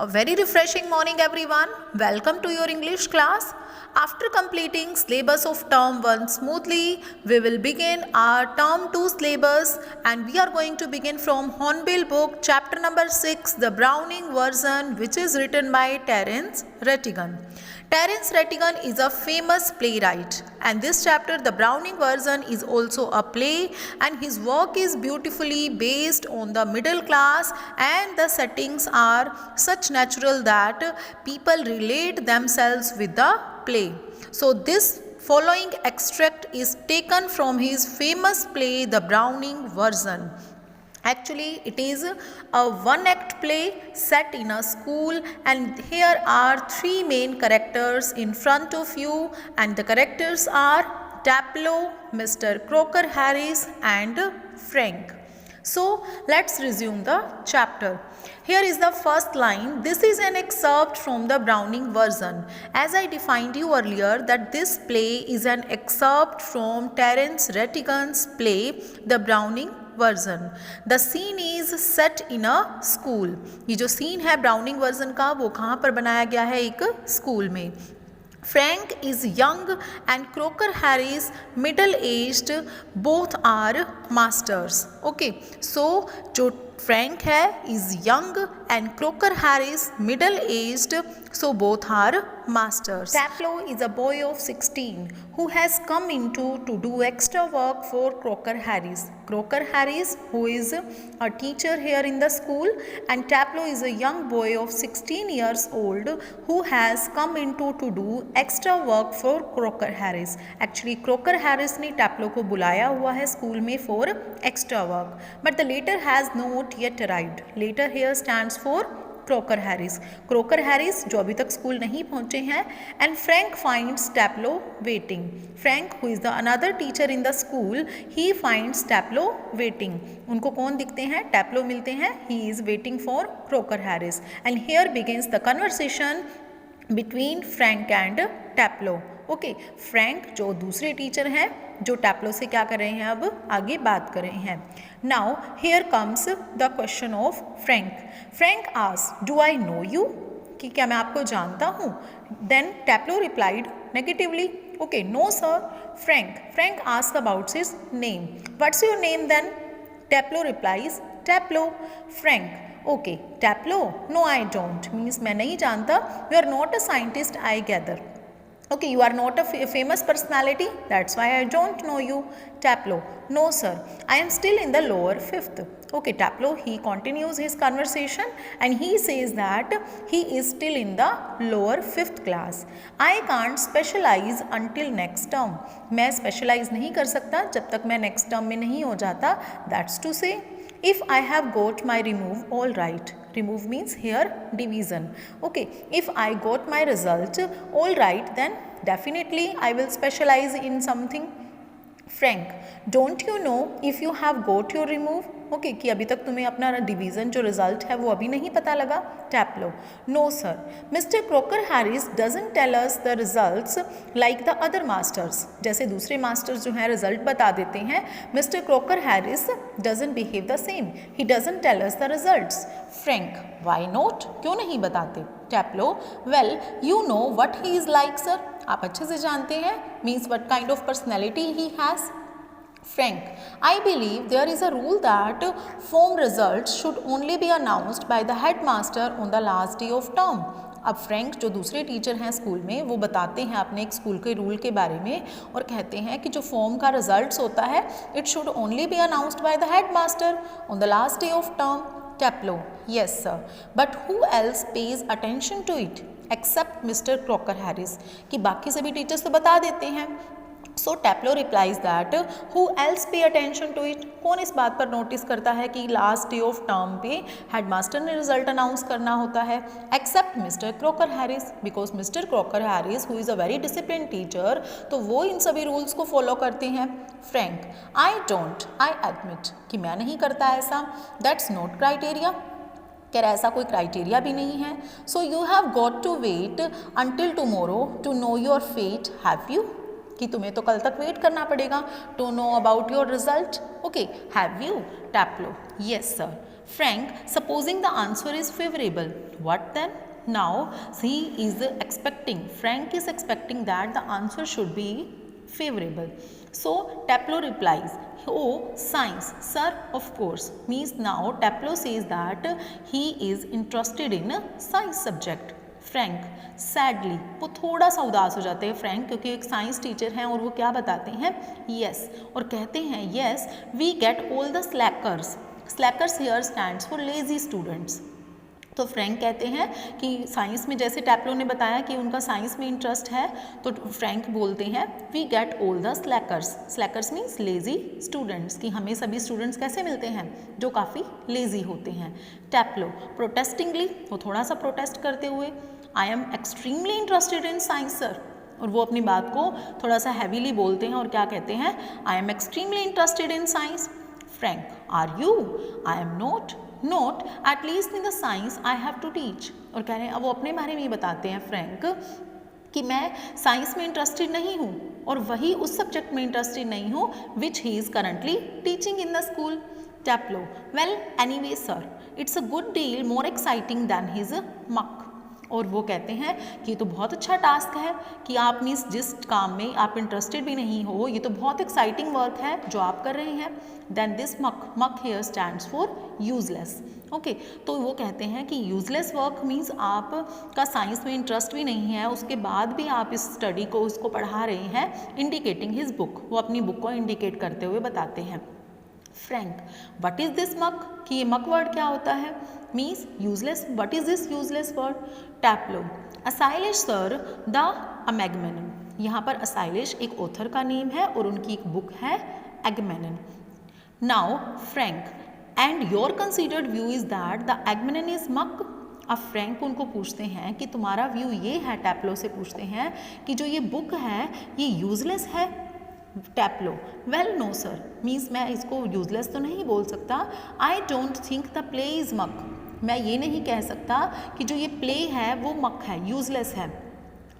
A very refreshing morning everyone. Welcome to your English class. After completing syllabus of term 1 smoothly, we will begin our term 2 syllabus and we are going to begin from Hornbill book chapter number 6, the Browning version, which is written by Terence Rattigan. Terence Rattigan is a famous playwright and this chapter, the Browning version, is also a play and his work is beautifully based on the middle class and the settings are such natural that people relate themselves with the play. So this following extract is taken from his famous play, the Browning version. Actually, it is a one-act play set in a school and here are three main characters in front of you and the characters are Taplow, Mr. Croker Harris and Frank. So, let's resume the chapter. Here is the first line. This is an excerpt from the Browning version. As I defined you earlier that this play is an excerpt from Terence Rattigan's play, The Browning version. The scene is set in a school. ये जो scene है browning version का वो कहाँ पर बनाया गया है? एक स्कूल में. Frank is young and Croker Harris middle aged, both are masters. Okay, so जो Frank है is young and Croker Harris middle aged, so both are masters. Taplow is a boy of 16 who has come into to do extra work for Croker Harris. Croker Harris, who is a teacher here in the school, and Taplow is a young boy of 16 years old who has come into to do extra work for Croker Harris. Actually, Croker Harris ने Taplow को बुलाया हुआ है school में for extra work, but the later has not yet arrived. Later here stands for Croker Harris. Croker Harris जो अभी तक school नहीं पहुंचे हैं and Frank finds Taplow waiting. Frank, who is the another teacher in the school, he finds Taplow waiting. उनको कौन दिखते हैं? Taplow मिलते हैं. He is waiting for Croker Harris and here begins the conversation between Frank and Taplow. Okay, Frank जो दूसरे teacher हैं जो टैप्लो से क्या कर रहे हैं, अब आगे बात कर रहे हैं. Now here comes the question of Frank. Frank asked, do I know you? कि क्या मैं आपको जानता हूँ? Then Taplow replied negatively, okay, no sir. Frank asked about his name. What's your name then? Taplow replies, Taplow. Frank, okay, Taplow, no I don't, means मैं नहीं जानता. You are not a scientist I gather. Okay, you are not a famous personality, that's why I don't know you. Taplow, no sir, I am still in the lower 5th. Okay, Taplow, he continues his conversation and he says that he is still in the lower 5th class. I can't specialize until next term. मैं specialize नहीं कर सकता जब तक मैं next term में नहीं हो जाता. That's to say, if I have got my remove all right. Remove means here division. Okay, if I got my result all right, then definitely I will specialize in something. Frank, don't you know if you have got your remove? Okay, कि अभी तक तुम्हें अपना division जो result है वो अभी नहीं पता लगा. Taplow, no sir, mister Crocker Harris doesn't tell us the results like the other masters. जैसे दूसरे मास्टर्स जो हैं रिजल्ट बता देते हैं, mister Crocker Harris doesn't behave the same. He doesn't tell us the results. Frank, why not? क्यों नहीं बताते? Taplow, well you know what he is like sir. आप अच्छे से जानते हैं, means what kind of personality he has. Frank, I believe there is a rule that form results should only be announced by the headmaster on the last day of term. अब Frank जो दूसरे teacher हैं school में वो बताते हैं अपने एक स्कूल के रूल के बारे में और कहते हैं कि जो फॉर्म का रिजल्ट्स होता है it should only be announced by the headmaster on the last day of term. Taplow, yes sir, but who else pays attention to it except mister Crocker Harris. कि बाकी सभी टीचर्स तो बता देते हैं. So Taplow replies that who else pay attention to it. कौन इस बात पर नोटिस करता है कि लास्ट डे ऑफ टर्म पे हेडमास्टर ने रिजल्ट अनाउंस करना होता है? Accept mister Crocker Harris, because mister Crocker Harris who is a very discipline teacher, तो वो इन सभी रूल्स को फॉलो करते हैं. Frank, I don't, I admit, कि मैं नहीं करता ऐसा. That's not criteria. क्या ऐसा कोई क्राइटेरिया भी नहीं है. So you have got to wait until tomorrow to know your fate, have you? कि तुम्हें तो कल तक वेट करना पड़ेगा to know about your result. Okay, have you? Taplow, yes sir. Frank, supposing the answer is favorable, what then? Now he is expecting, Frank is expecting that the answer should be favorable. So Taplo replies, oh, science, sir, of course. Means now Taplo says that he is interested in science subject. Frank sadly, वो थोड़ा सा उदास हो जाते हैं Frank, क्योंकि एक science teacher हैं और वो क्या बताते हैं, यस, और कहते हैं yes we get all the slackers. Slackers here stands for lazy students. तो फ्रैंक कहते हैं कि साइंस में, जैसे टैप्लो ने बताया कि उनका साइंस में इंटरेस्ट है, तो फ्रैंक बोलते हैं we get all the slackers. Slackers means lazy students, कि हमें सभी स्टूडेंट्स कैसे मिलते हैं, जो काफ़ी लेजी होते हैं. टैप्लो प्रोटेस्टिंगली, वो थोड़ा सा प्रोटेस्ट करते हुए, आई am extremely interested in science sir, और वो अपनी बात को थोड़ा सा हैवीली बोलते हैं और क्या कहते हैं, I am extremely interested in science. Frank, are you? I am not. Not at least in the science I have to teach. और कह रहे हैं, अब वो अपने बारे में ही बताते हैं फ्रैंक कि मैं साइंस में इंटरेस्टेड नहीं हूँ और वही उस सब्जेक्ट में इंटरेस्टेड नहीं हूँ which he is currently teaching in the school. Taplow, well anyway sir, it's a good deal more exciting than his muck. और वो कहते हैं कि ये तो बहुत अच्छा टास्क है कि आप मीन्स जिस काम में आप इंटरेस्टेड भी नहीं हो, ये तो बहुत एक्साइटिंग वर्क है जो आप कर रहे हैं. Then this muck, muck here stands for useless. Okay, तो वो कहते हैं कि यूजलेस वर्क मीन्स आप का साइंस में इंटरेस्ट भी नहीं है, उसके बाद भी आप इस स्टडी को उसको पढ़ा रहे हैं. इंडिकेटिंग हिज बुक, वो अपनी बुक को इंडिकेट करते हुए बताते हैं. फ्रैंक, वट इज़ दिस मक, कि ये मक वर्ड क्या होता है, means useless, what is this useless word. Taplow, Aeschylus sir the Agamemnon. यहाँ पर असाइलिश एक ऑथर का नेम है और उनकी एक बुक है Agamemnon. Now Frank, and your considered view is that the Agamemnon is muck. अब फ्रैंक उनको पूछते हैं कि तुम्हारा व्यू ये है, टैप्लो से पूछते हैं कि जो ये बुक है ये यूजलेस है. टैप्लो, वेल नो सर, मीन्स मैं इसको यूजलेस तो नहीं बोल सकता. I don't think the play is मक. मैं ये नहीं कह सकता कि जो ये प्ले है वो मक है, यूजलेस है.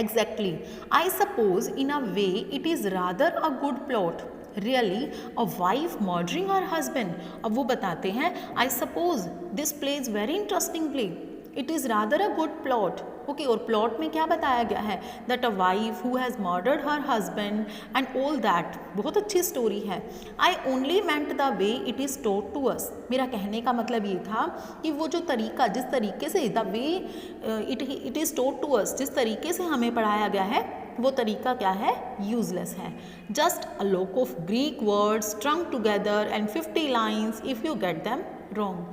Exactly, I suppose in a way it is rather a good plot. Really a wife murdering her husband. अब वो बताते हैं I suppose this play is very interesting play, it is rather a good plot. Okay, और plot में क्या बताया गया है, that a wife who has murdered her husband and all that. बहुत अच्छी स्टोरी है. I only meant the way it is taught to us. मेरा कहने का मतलब ये था कि वो जो तरीका, जिस तरीके से the way it is taught to us, जिस तरीके से हमें पढ़ाया गया है वो तरीका क्या है, यूजलेस है. Just a lot of Greek words strung together and 50 lines if you get them wrong.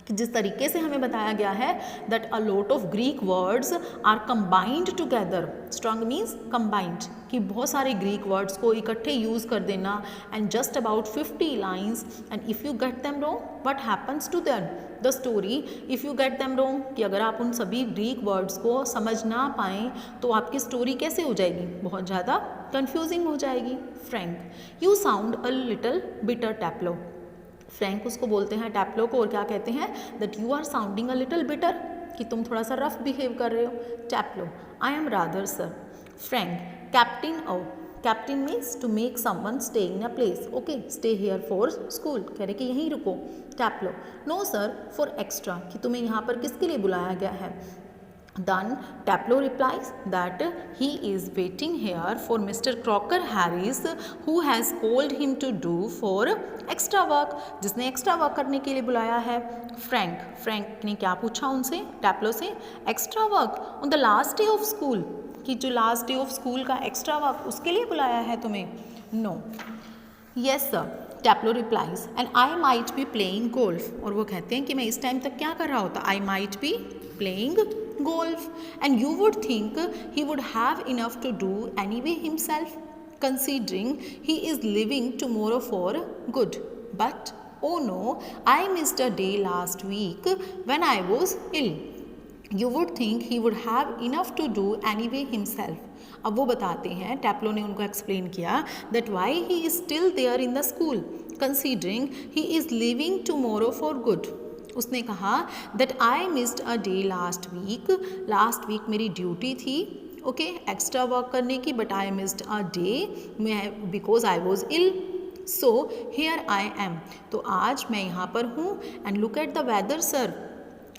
जिस तरीके से हमें बताया गया है that a lot of Greek words are combined together. Strung means combined, कि बहुत सारे ग्रीक वर्ड्स को इकट्ठे यूज़ कर देना. And just about 50 lines and if you get them wrong what happens to them the story. If you get them wrong, कि अगर आप उन सभी ग्रीक वर्ड्स को समझ ना पाएँ तो आपकी स्टोरी कैसे हो जाएगी, बहुत ज़्यादा कन्फ्यूजिंग हो जाएगी. Frank, you sound a little bitter. Taplow, Frank उसको बोलते हैं टैप्लो को और क्या कहते हैं, that you are sounding a little bitter, कि तुम थोड़ा सा रफ बिहेव कर रहे हो. Taplow, I am rather sir. Frank, captain, O captain means to make someone stay in a place. Okay, stay here for school, कह रहे कि यहीं रुको. Taplow, no sir for extra, कि तुम्हें यहाँ पर किसके लिए बुलाया गया है. Then Taplo replies that he is waiting here for Mr. Crocker Harris who has called him to do for extra work, जिसने एक्स्ट्रा वर्क करने के लिए बुलाया है. फ्रैंक ने क्या पूछा उनसे, टैप्लो से, extra work on the last day of school, कि जो लास्ट डे ऑफ स्कूल का एक्स्ट्रा वर्क उसके लिए बुलाया है तुम्हें. No. Yes sir, Taplow replies, and I might be playing golf. और वो कहते हैं कि मैं इस टाइम तक क्या कर रहा होता, आई might be playing golf, and you would think he would have enough to do anyway himself, considering he is leaving tomorrow for good. But oh no, I missed a day last week when I was ill. You would think he would have enough to do anyway himself. अब वो बताते हैं, टैप्लो ने उनको explain किया that why he is still there in the school, considering he is leaving tomorrow for good. उसने कहा that I missed a day last week मेरी ड्यूटी थी, ओके, एक्स्ट्रा वर्क करने की, but I missed a day because I was ill. So here I am, तो आज मैं यहाँ पर हूँ and look at the weather sir,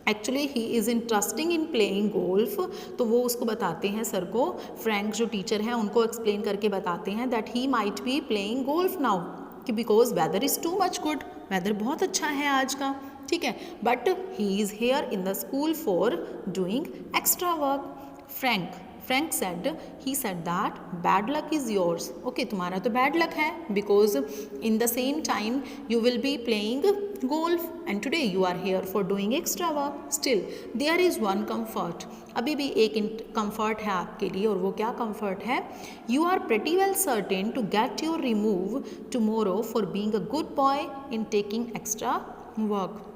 actually he is interesting in playing golf, तो वो उसको बताते हैं सर को, फ्रैंक जो टीचर हैं उनको एक्सप्लेन करके बताते हैं that he might be playing golf now, कि because weather is too much good, weather बहुत अच्छा है आज का, ठीक है, but he is here in the school for doing extra work. Frank he said that bad luck is yours, okay, तुम्हारा तो bad luck है because in the same time you will be playing golf and today you are here for doing extra work. Still there is one comfort, अभी भी एक comfort है आपके लिए, और वो क्या comfort है, you are pretty well certain to get your remove tomorrow for being a good boy in taking extra work.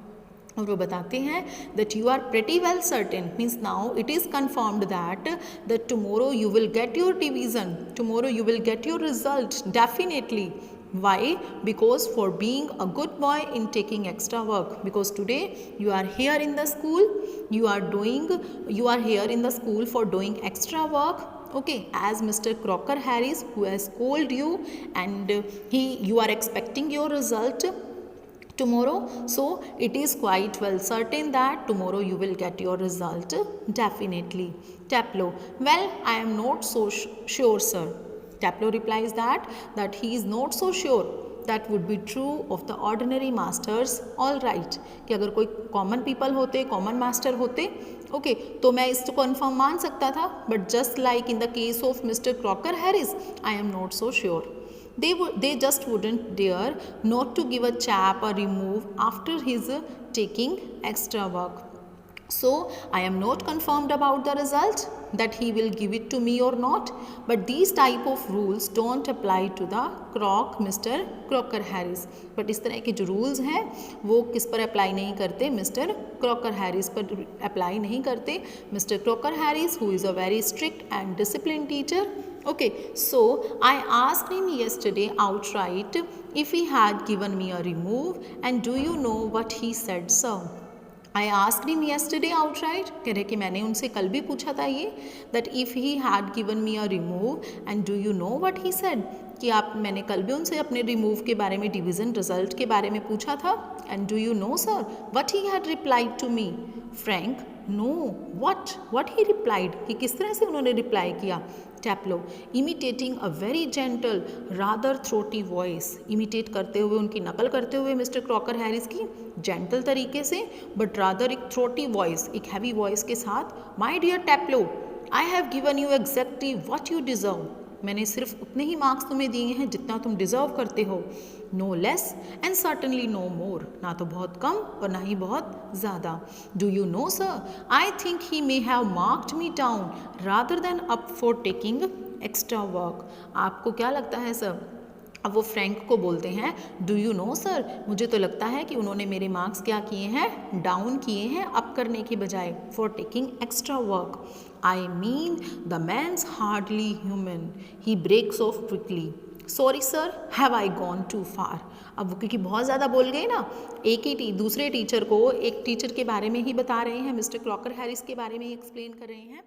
और वो बताते हैं that you are pretty well certain means now it is confirmed that tomorrow you will get your division, tomorrow you will get your result definitely. Why? Because for being a good boy in taking extra work, because today you are here in the school, you are here in the school for doing extra work, okay, as Mr. Crocker Harris who has called you and you are expecting your result tomorrow, so it is quite well certain that tomorrow you will get your result definitely. Taplow, well, I am not so sure sir. Taplow replies that he is not so sure. That would be true of the ordinary masters, all right, कि अगर कोई common people होते, common master होते, okay, तो मैं इसको confirm मान सकता था, but just like in the case of Mr. Crocker Harris, I am not so sure. They just wouldn't dare not to give a chap a remove after his taking extra work. So I am not confirmed about the result that he will give it to me or not, but these type of rules don't apply to the Mr. Crocker Harris. but इस तरह के जो rules हैं वो किस पर apply नहीं करते, Mr. Crocker Harris पर apply नहीं करते. Mr. Crocker Harris, who is a very strict and disciplined teacher. Okay, so I asked him yesterday outright if he had given me a remove, and do you know what he said, sir? I asked him yesterday outright, कह रहे कि मैंने उनसे कल भी पूछा था ये, that if he had given me a remove, and do you know what he said? कि मैंने कल भी उनसे अपने रिमूव के बारे में, डिवीज़न रिजल्ट के बारे में पूछा था. And do you know sir what he had replied to me? Frank, no, what he replied, कि किस तरह से उन्होंने रिप्लाई किया. Taplow, imitating a very gentle, rather throaty voice, imitate करते हुए, उनकी नकल करते हुए मिस्टर क्रॉकर हैरिस की जेंटल तरीके से, बट रादर एक थ्रोटी वॉइस, एक हैवी वॉइस के साथ, my dear Taplow, I have given you exactly what you deserve, मैंने सिर्फ उतने ही मार्क्स तुम्हें दिए हैं जितना तुम डिजर्व करते हो. No less and certainly no more, ना तो बहुत कम और ना ही बहुत ज़्यादा. Do you know sir, I think he may have marked me down rather than up for taking extra work. आपको क्या लगता है सर? अब वो फ्रैंक को बोलते हैं, डू यू नो सर, मुझे तो लगता है कि उन्होंने मेरे मार्क्स क्या किए हैं, डाउन किए हैं अप करने की बजाय, for taking extra work. I mean the man's hardly human, he breaks off quickly. Sorry sir, have I gone too far. अब वो क्योंकि बहुत ज़्यादा बोल गए ना, एक ही दूसरे टीचर को एक टीचर के बारे में ही बता रहे हैं, मिस्टर क्रॉकर हैरिस के बारे में ही एक्सप्लेन कर रहे हैं.